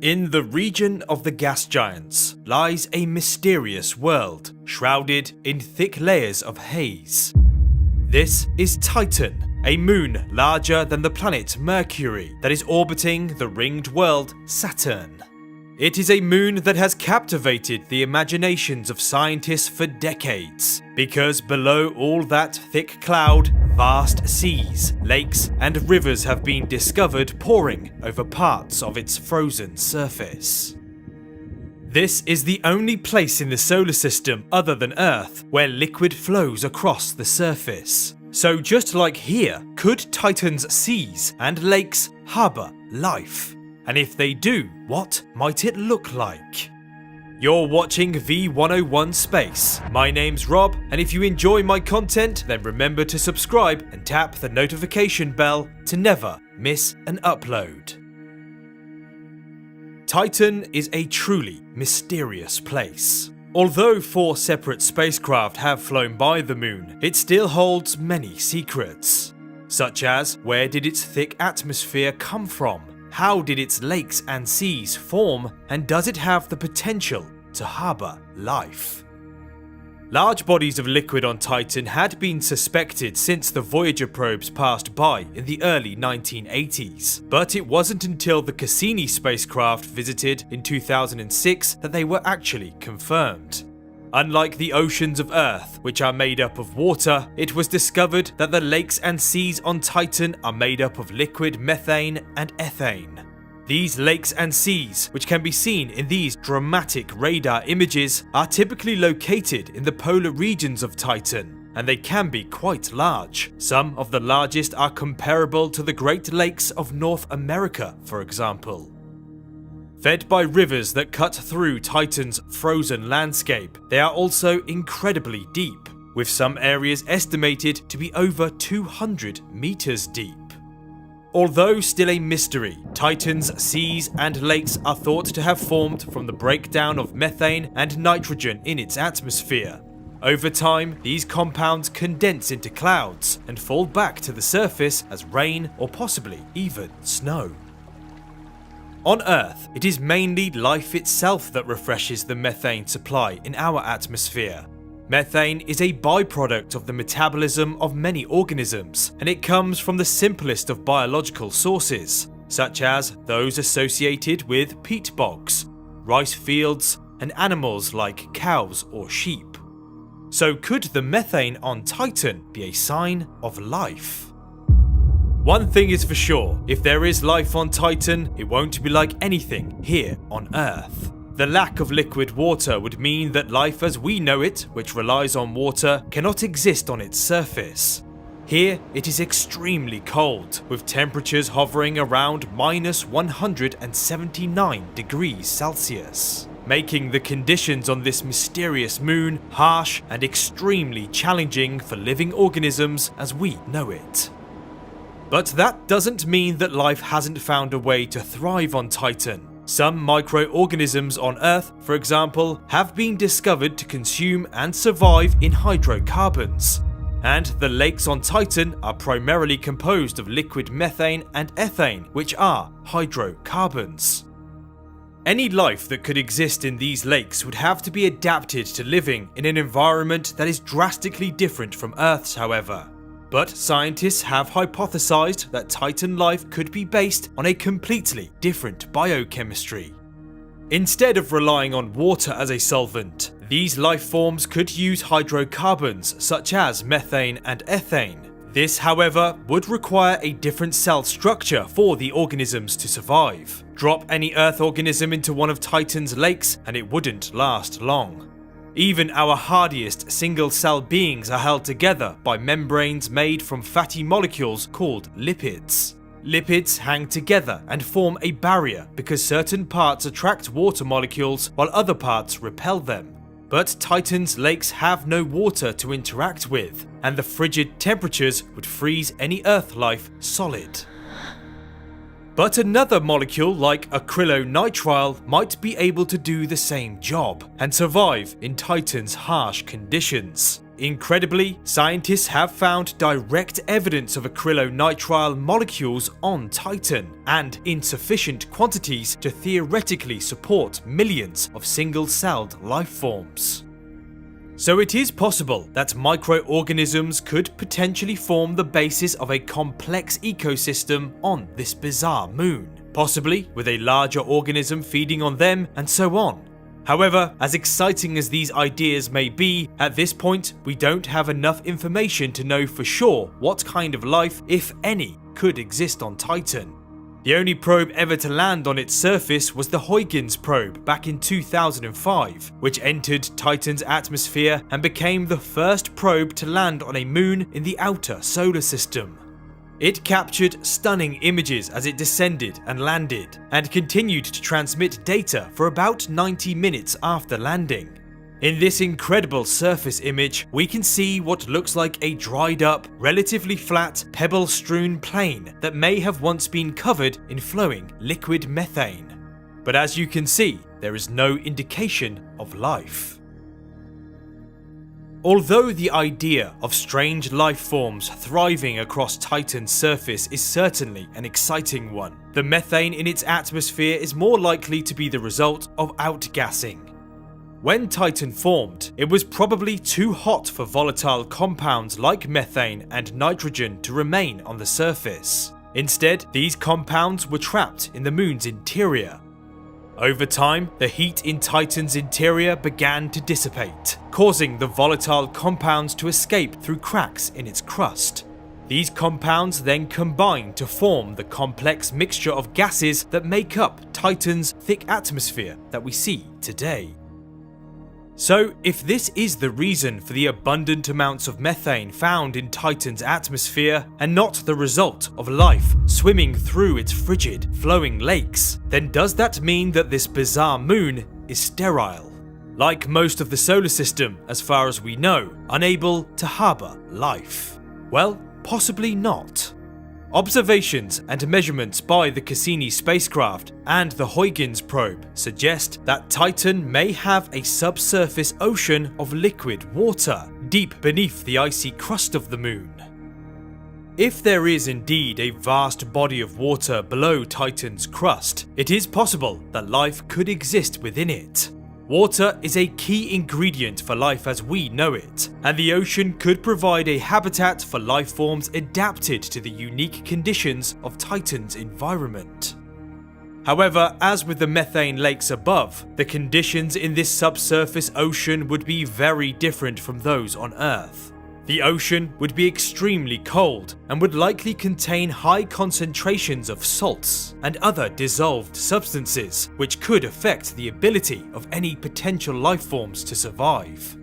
In the region of the gas giants lies a mysterious world, shrouded in thick layers of haze. This is Titan, a moon larger than the planet Mercury that is orbiting the ringed world Saturn. It is a moon that has captivated the imaginations of scientists for decades, because below all that thick cloud, vast seas, lakes, and rivers have been discovered pouring over parts of its frozen surface. This is the only place in the solar system other than Earth where liquid flows across the surface. So just like here, could Titan's seas and lakes harbour life? And if they do, what might it look like? You're watching V101 Space. My name's Rob, and if you enjoy my content, then remember to subscribe and tap the notification bell to never miss an upload. Titan is a truly mysterious place. Although 4 separate spacecraft have flown by the moon, it still holds many secrets. Such as, where did its thick atmosphere come from? How did its lakes and seas form, and does it have the potential to harbour life? Large bodies of liquid on Titan had been suspected since the Voyager probes passed by in the early 1980s, but it wasn't until the Cassini spacecraft visited in 2006 that they were actually confirmed. Unlike the oceans of Earth, which are made up of water, it was discovered that the lakes and seas on Titan are made up of liquid methane and ethane. These lakes and seas, which can be seen in these dramatic radar images, are typically located in the polar regions of Titan, and they can be quite large. Some of the largest are comparable to the Great Lakes of North America, for example. Fed by rivers that cut through Titan's frozen landscape, they are also incredibly deep, with some areas estimated to be over 200 meters deep. Although still a mystery, Titan's seas and lakes are thought to have formed from the breakdown of methane and nitrogen in its atmosphere. Over time, these compounds condense into clouds and fall back to the surface as rain or possibly even snow. On Earth, it is mainly life itself that refreshes the methane supply in our atmosphere. Methane is a byproduct of the metabolism of many organisms, and it comes from the simplest of biological sources, such as those associated with peat bogs, rice fields, and animals like cows or sheep. So could the methane on Titan be a sign of life? One thing is for sure, if there is life on Titan, it won't be like anything here on Earth. The lack of liquid water would mean that life as we know it, which relies on water, cannot exist on its surface. Here, it is extremely cold, with temperatures hovering around minus 179 degrees Celsius, making the conditions on this mysterious moon harsh and extremely challenging for living organisms as we know it. But that doesn't mean that life hasn't found a way to thrive on Titan. Some microorganisms on Earth, for example, have been discovered to consume and survive in hydrocarbons. And the lakes on Titan are primarily composed of liquid methane and ethane, which are hydrocarbons. Any life that could exist in these lakes would have to be adapted to living in an environment that is drastically different from Earth's, however. But scientists have hypothesized that Titan life could be based on a completely different biochemistry. Instead of relying on water as a solvent, these life forms could use hydrocarbons such as methane and ethane. This, however, would require a different cell structure for the organisms to survive. Drop any Earth organism into one of Titan's lakes and it wouldn't last long. Even our hardiest single-cell beings are held together by membranes made from fatty molecules called lipids. Lipids hang together and form a barrier because certain parts attract water molecules while other parts repel them. But Titan's lakes have no water to interact with, and the frigid temperatures would freeze any Earth life solid. But another molecule like acrylonitrile might be able to do the same job and survive in Titan's harsh conditions. Incredibly, scientists have found direct evidence of acrylonitrile molecules on Titan, and in sufficient quantities to theoretically support millions of single-celled life forms. So it is possible that microorganisms could potentially form the basis of a complex ecosystem on this bizarre moon, possibly with a larger organism feeding on them and so on. However, as exciting as these ideas may be, at this point we don't have enough information to know for sure what kind of life, if any, could exist on Titan. The only probe ever to land on its surface was the Huygens probe back in 2005, which entered Titan's atmosphere and became the first probe to land on a moon in the outer solar system. It captured stunning images as it descended and landed, and continued to transmit data for about 90 minutes after landing. In this incredible surface image, we can see what looks like a dried up, relatively flat, pebble-strewn plain that may have once been covered in flowing liquid methane. But as you can see, there is no indication of life. Although the idea of strange life forms thriving across Titan's surface is certainly an exciting one, the methane in its atmosphere is more likely to be the result of outgassing. When Titan formed, it was probably too hot for volatile compounds like methane and nitrogen to remain on the surface. Instead, these compounds were trapped in the moon's interior. Over time, the heat in Titan's interior began to dissipate, causing the volatile compounds to escape through cracks in its crust. These compounds then combine to form the complex mixture of gases that make up Titan's thick atmosphere that we see today. So, if this is the reason for the abundant amounts of methane found in Titan's atmosphere, and not the result of life swimming through its frigid, flowing lakes, then does that mean that this bizarre moon is sterile? Like most of the solar system, as far as we know, unable to harbour life? Well, possibly not. Observations and measurements by the Cassini spacecraft and the Huygens probe suggest that Titan may have a subsurface ocean of liquid water deep beneath the icy crust of the moon. If there is indeed a vast body of water below Titan's crust, it is possible that life could exist within it. Water is a key ingredient for life as we know it, and the ocean could provide a habitat for life forms adapted to the unique conditions of Titan's environment. However, as with the methane lakes above, the conditions in this subsurface ocean would be very different from those on Earth. The ocean would be extremely cold and would likely contain high concentrations of salts and other dissolved substances, which could affect the ability of any potential life forms to survive.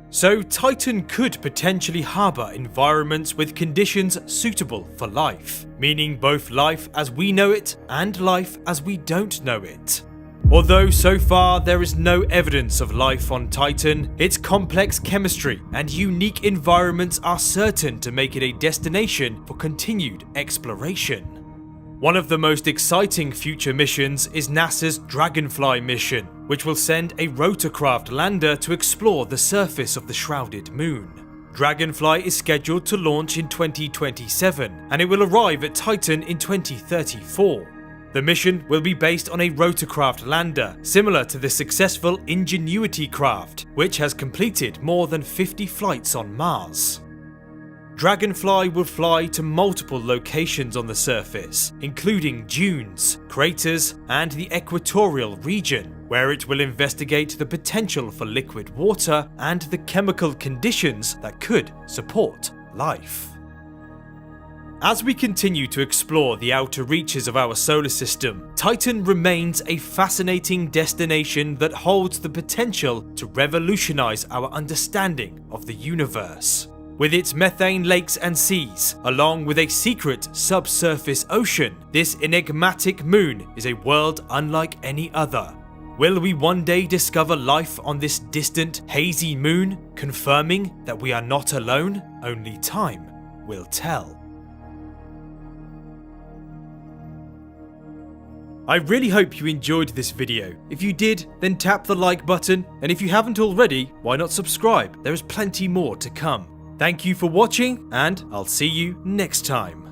So Titan could potentially harbour environments with conditions suitable for life, meaning both life as we know it and life as we don't know it. Although so far there is no evidence of life on Titan, its complex chemistry and unique environments are certain to make it a destination for continued exploration. One of the most exciting future missions is NASA's Dragonfly mission, which will send a rotorcraft lander to explore the surface of the shrouded moon. Dragonfly is scheduled to launch in 2027, and it will arrive at Titan in 2034. The mission will be based on a rotorcraft lander, similar to the successful Ingenuity craft, which has completed more than 50 flights on Mars. Dragonfly will fly to multiple locations on the surface, including dunes, craters, and the equatorial region, where it will investigate the potential for liquid water and the chemical conditions that could support life. As we continue to explore the outer reaches of our solar system, Titan remains a fascinating destination that holds the potential to revolutionize our understanding of the universe. With its methane lakes and seas, along with a secret subsurface ocean, this enigmatic moon is a world unlike any other. Will we one day discover life on this distant, hazy moon, confirming that we are not alone? Only time will tell. I really hope you enjoyed this video. If you did, then tap the like button, and if you haven't already, why not subscribe? There is plenty more to come. Thank you for watching, and I'll see you next time.